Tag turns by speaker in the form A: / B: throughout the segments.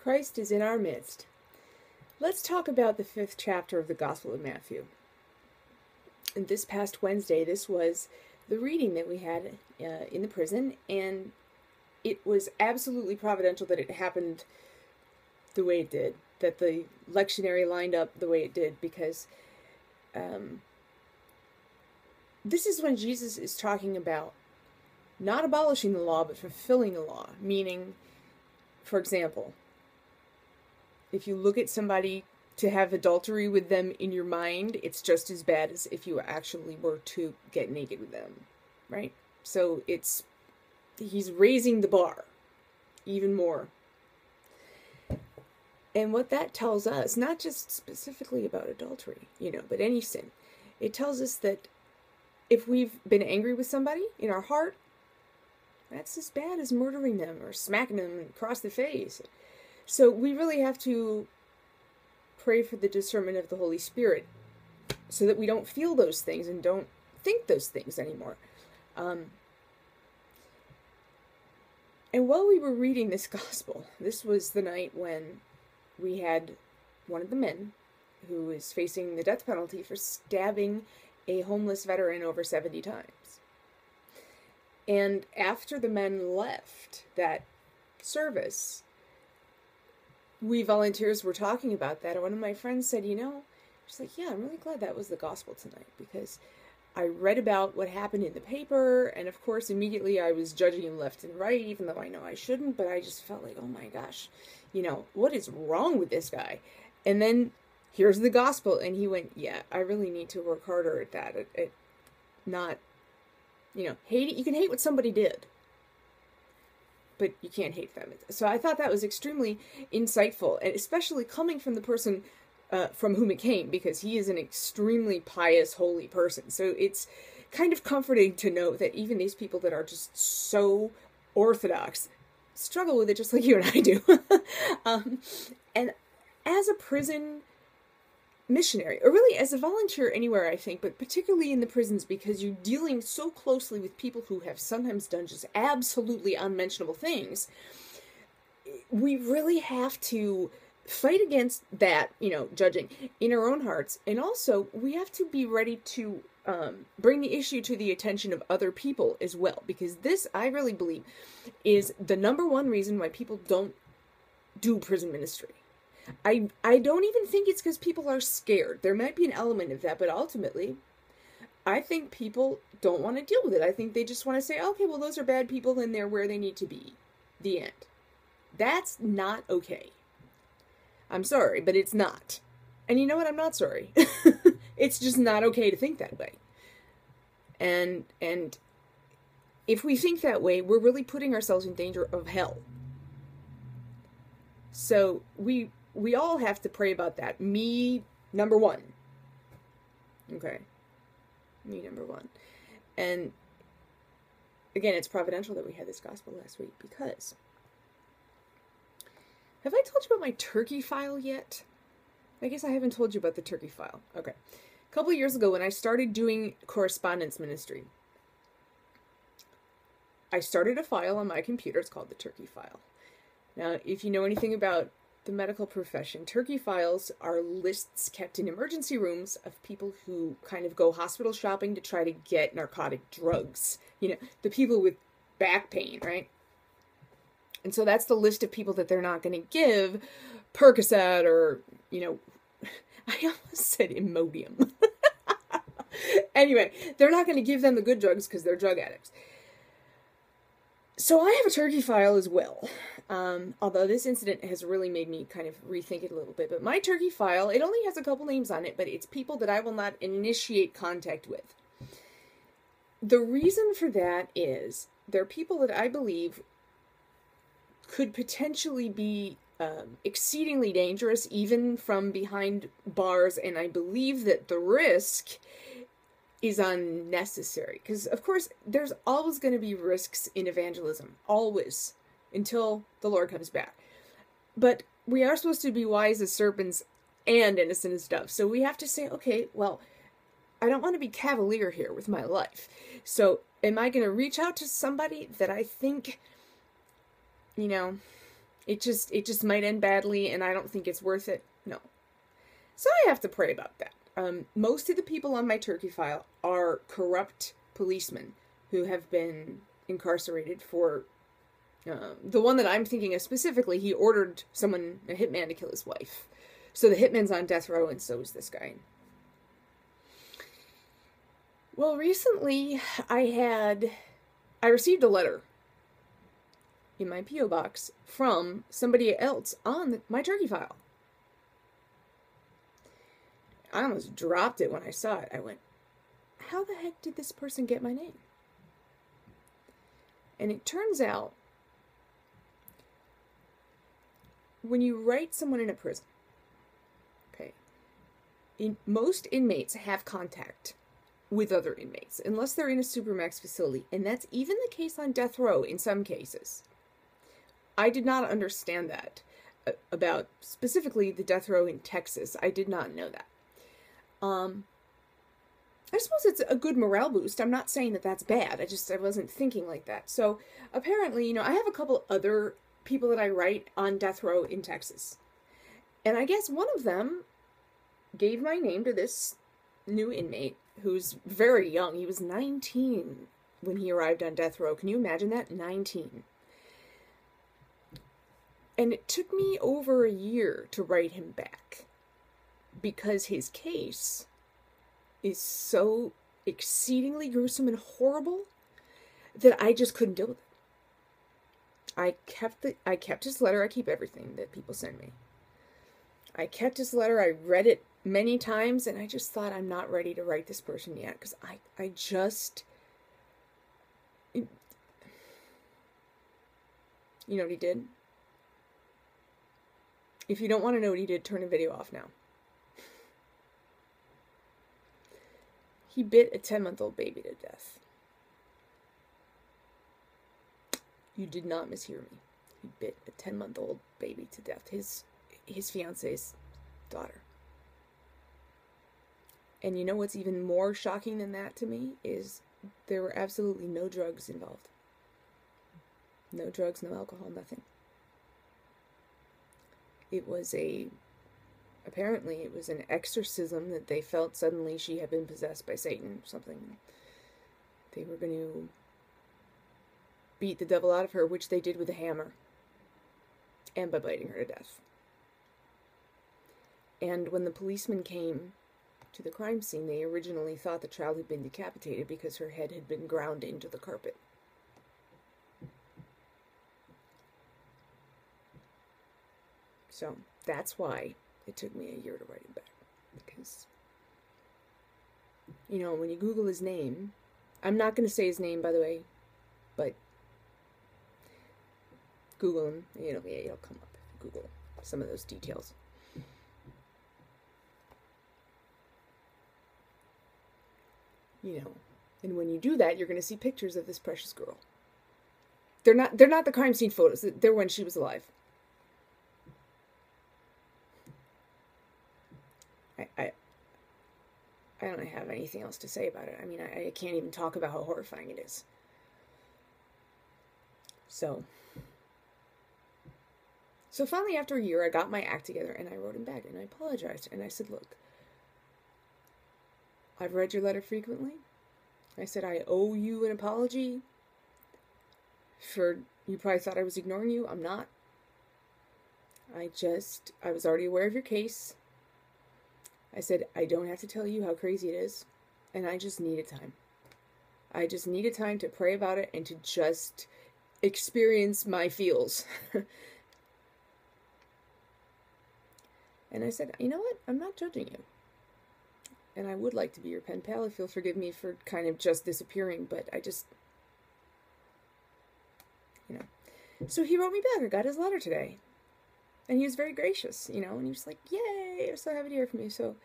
A: Christ is in our midst. Let's talk about the 5th chapter of the Gospel of Matthew. And this past Wednesday, this was the reading that we had in the prison, and it was absolutely providential that it happened the way it did, that the lectionary lined up the way it did, because this is when Jesus is talking about not abolishing the law, but fulfilling the law. Meaning, for example, if you look at somebody to have adultery with them in your mind, it's just as bad as if you actually were to get naked with them, right? So he's raising the bar even more. And what that tells us, not just specifically about adultery, but any sin, it tells us that if we've been angry with somebody in our heart, that's as bad as murdering them or smacking them across the face. So we really have to pray for the discernment of the Holy Spirit so that we don't feel those things and don't think those things anymore. And while we were reading this gospel, this was the night when we had one of the men who was facing the death penalty for stabbing a homeless veteran over 70 times. And after the men left that service, we volunteers were talking about that, and one of my friends said, she's like, yeah, I'm really glad that was the gospel tonight, because I read about what happened in the paper, and of course, immediately I was judging him left and right, even though I know I shouldn't, but I just felt like, oh my gosh, what is wrong with this guy? And then, here's the gospel, and he went, yeah, I really need to work harder at that, at not, hate it. You can hate what somebody did, but you can't hate them. So I thought that was extremely insightful, and especially coming from the person from whom it came, because he is an extremely pious, holy person. So it's kind of comforting to know that even these people that are just so orthodox struggle with it just like you and I do. And as a prison missionary, or really as a volunteer anywhere, I think, but particularly in the prisons, because you're dealing so closely with people who have sometimes done just absolutely unmentionable things, we really have to fight against that, judging in our own hearts. And also, we have to be ready to bring the issue to the attention of other people as well, because this, I really believe, is the number one reason why people don't do prison ministry. I don't even think it's because people are scared. There might be an element of that, but ultimately, I think people don't want to deal with it. I think they just want to say, okay, well, those are bad people and they're where they need to be. The end. That's not okay. I'm sorry, but it's not. And you know what? I'm not sorry. It's just not okay to think that way. And if we think that way, we're really putting ourselves in danger of hell. So we all have to pray about that. Me, number one. Okay. Me, number one. And again, it's providential that we had this gospel last week, because have I told you about my turkey file yet? I guess I haven't told you about the turkey file. Okay. A couple of years ago, when I started doing correspondence ministry, I started a file on my computer. It's called the turkey file. Now, if you know anything about the medical profession, turkey files are lists kept in emergency rooms of people who kind of go hospital shopping to try to get narcotic drugs. The people with back pain, right? And so that's the list of people that they're not going to give Percocet or, I almost said Imodium. Anyway, they're not going to give them the good drugs because they're drug addicts. So I have a turkey file as well. Although this incident has really made me kind of rethink it a little bit. But my turkey file, it only has a couple names on it, but it's people that I will not initiate contact with. The reason for that is they're people that I believe could potentially be exceedingly dangerous, even from behind bars, and I believe that the risk is unnecessary. Because, of course, there's always going to be risks in evangelism. Always. Until the Lord comes back. But we are supposed to be wise as serpents and innocent as doves. So we have to say, okay, well, I don't want to be cavalier here with my life. So am I going to reach out to somebody that I think, It just might end badly, and I don't think it's worth it. No. So I have to pray about that. Most of the people on my turkey file are corrupt policemen who have been incarcerated for... the one that I'm thinking of specifically, he ordered someone, a hitman, to kill his wife. So the hitman's on death row, and so is this guy. Well, recently I received a letter in my P.O. box from somebody else on my turkey file. I almost dropped it when I saw it. I went, how the heck did this person get my name? And it turns out, when you write someone in a prison, okay, most inmates have contact with other inmates, unless they're in a supermax facility, and that's even the case on death row in some cases. I did not understand that about specifically the death row in Texas. I did not know that. I suppose it's a good morale boost. I'm not saying that that's bad. I wasn't thinking like that. So apparently, I have a couple other people that I write on death row in Texas. And I guess one of them gave my name to this new inmate who's very young. He was 19 when he arrived on death row. Can you imagine that? 19. And it took me over a year to write him back because his case is so exceedingly gruesome and horrible that I just couldn't deal with it. I kept his letter. I keep everything that people send me. I kept his letter. I read it many times, and I just thought, I'm not ready to write this person yet, because I just... You know what he did? If you don't want to know what he did, turn the video off now. He bit a 10-month-old baby to death. You did not mishear me. He bit a 10-month-old baby to death. His fiance's daughter. And you know what's even more shocking than that to me is there were absolutely no drugs involved. No drugs, no alcohol, nothing. Apparently it was an exorcism that they felt suddenly she had been possessed by Satan or something. They were going to beat the devil out of her, which they did with a hammer. And by biting her to death. And when the policemen came to the crime scene, they originally thought the child had been decapitated because her head had been ground into the carpet. So that's why it took me a year to write him back. Because, when you Google his name, I'm not going to say his name, by the way, but Google him, it'll come up. Google some of those details. And when you do that, you're going to see pictures of this precious girl. They're not the crime scene photos. They're when she was alive. I don't have anything else to say about it. I mean, I can't even talk about how horrifying it is. So finally, after a year, I got my act together, and I wrote him back, and I apologized, and I said, look, I've read your letter frequently. I said, I owe you an apology you probably thought I was ignoring you. I'm not. I was already aware of your case. I said, I don't have to tell you how crazy it is, and I just needed time. I just needed time to pray about it and to just experience my feels. And I said, you know what? I'm not judging you. And I would like to be your pen pal if you'll forgive me for kind of just disappearing, but I just, So he wrote me back. I got his letter today. And he was very gracious, and he was like, yay, I'm so happy to hear from you. So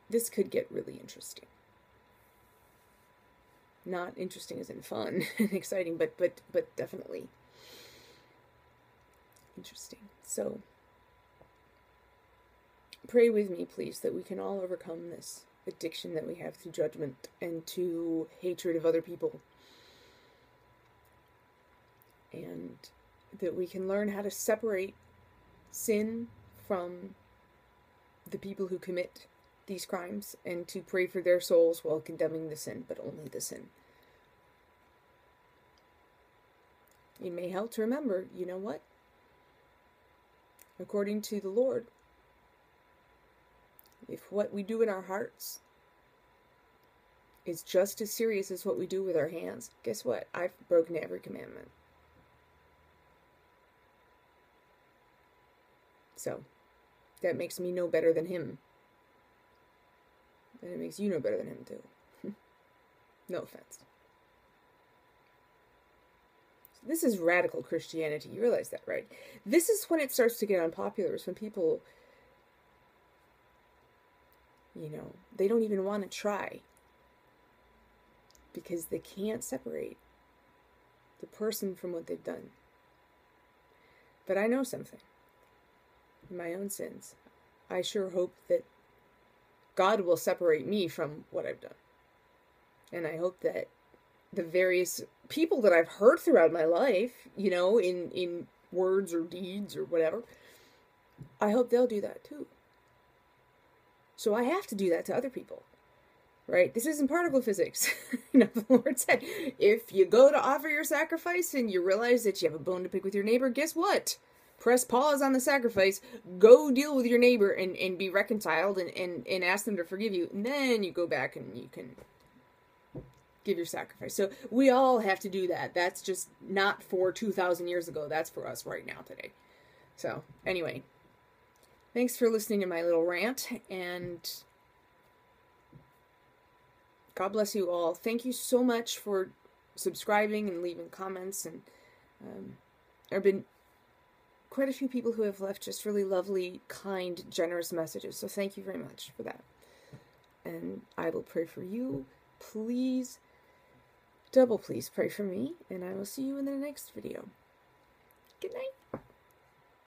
A: this could get really interesting. Not interesting as in fun and exciting, but definitely interesting. So pray with me, please, that we can all overcome this addiction that we have to judgment and to hatred of other people. and that we can learn how to separate sin from the people who commit these crimes, and to pray for their souls while condemning the sin, but only the sin. It may help to remember, you know what? According to the Lord, if what we do in our hearts is just as serious as what we do with our hands, guess what? I've broken every commandment. So, that makes me no better than him. And it makes you no better than him, too. No offense. This is radical Christianity. You realize that, right? This is when it starts to get unpopular. It's when people, they don't even want to try. Because they can't separate the person from what they've done. But I know something. In my own sins, I sure hope that God will separate me from what I've done. And I hope that the various people that I've hurt throughout my life, in words or deeds or whatever, I hope they'll do that too. So I have to do that to other people. Right? This isn't particle physics. The Lord said, if you go to offer your sacrifice and you realize that you have a bone to pick with your neighbor, guess what? Press pause on the sacrifice, go deal with your neighbor and be reconciled and ask them to forgive you. And then you go back and you can give your sacrifice. So we all have to do that. That's just not for 2,000 years ago. That's for us right now today. So anyway, thanks for listening to my little rant, and God bless you all. Thank you so much for subscribing and leaving comments. And there have been quite a few people who have left just really lovely, kind, generous messages. So thank you very much for that. And I will pray for you. Please, double please pray for me. And I will see you in the next video. Good night.